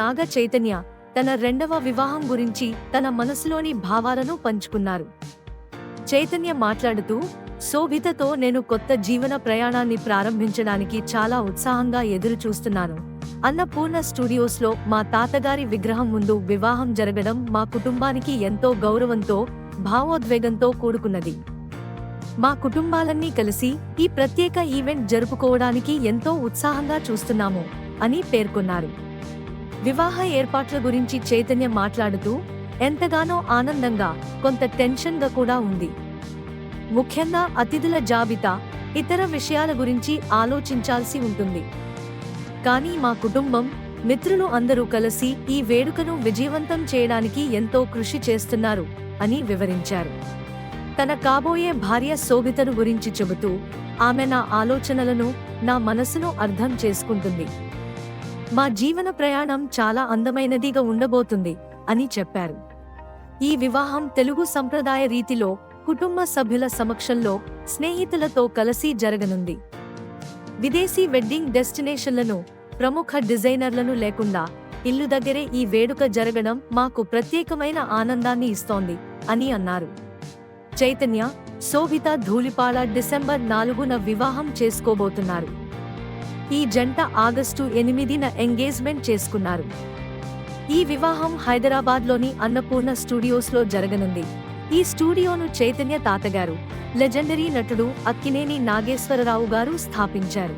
నాగ చైతన్య తన రెండవ వివాహం గురించి తన మనసులోని భావాలను పంచుకున్నారు. చైతన్య మాట్లాడుతూ, శోభితతో నేను కొత్త జీవన ప్రయాణాన్ని ప్రారంభించడానికి చాలా ఉత్సాహంగా ఎదురుచూస్తున్నాను. అన్నపూర్ణ స్టూడియోస్లో మా తాతగారి విగ్రహం ముందు వివాహం జరగడం మా కుటుంబానికి ఎంతో గౌరవంతో, భావోద్వేగంతో కూడుకున్నది. మా కుటుంబాలన్నీ కలిసి ఈ ప్రత్యేక ఈవెంట్ జరుపుకోవడానికి ఎంతో ఉత్సాహంగా చూస్తున్నాము అని పేర్కొన్నారు. వివాహ ఏర్పాట్ల గురించి చైతన్య మాట్లాడుతూ, ఎంతగానో ఆనందంగా, కొంత టెన్షన్గా కూడా ఉంది. ముఖ్యంగా అతిథుల జాబితా, ఇతర విషయాల గురించి ఆలోచించాల్సి ఉంటుంది. కానీ మా కుటుంబం, మిత్రులు అందరూ కలిసి ఈ వేడుకను విజయవంతం చేయడానికి ఎంతో కృషి చేస్తున్నారు అని వివరించారు. తన కాబోయే భార్య శోభితను గురించి చెబుతూ, ఆమె నా ఆలోచనలను, నా మనసును అర్థం చేసుకుంటుంది. మా జీవన ప్రయాణం చాలా అందమైనదిగా ఉండబోతుంది అని చెప్పారు. ఈ వివాహం తెలుగు సంప్రదాయ రీతిలో కుటుంబ సభ్యుల సమక్షంలో స్నేహితులతో కలిసి జరగనుంది. విదేశీ వెడ్డింగ్ డెస్టినేషన్లను, ప్రముఖ డిజైనర్లను లేకుండా ఇల్లు దగ్గరే ఈ వేడుక జరగడం మాకు ప్రత్యేకమైన ఆనందాన్ని ఇస్తోంది అని అన్నారు. చైతన్య, శోభిత ధూళిపాళ డిసెంబర్ 4న వివాహం చేసుకోబోతున్నారు. ఈ జంట ఆగస్టు 8న ఎంగేజ్మెంట్ చేసుకున్నారు. ఈ వివాహం హైదరాబాద్లోని అన్నపూర్ణ స్టూడియోస్లో జరగనుంది. ఈ స్టూడియోను చైతన్య తాతగారు, లెజెండరీ నటుడు అక్కినేని నాగేశ్వరరావు గారు స్థాపించారు.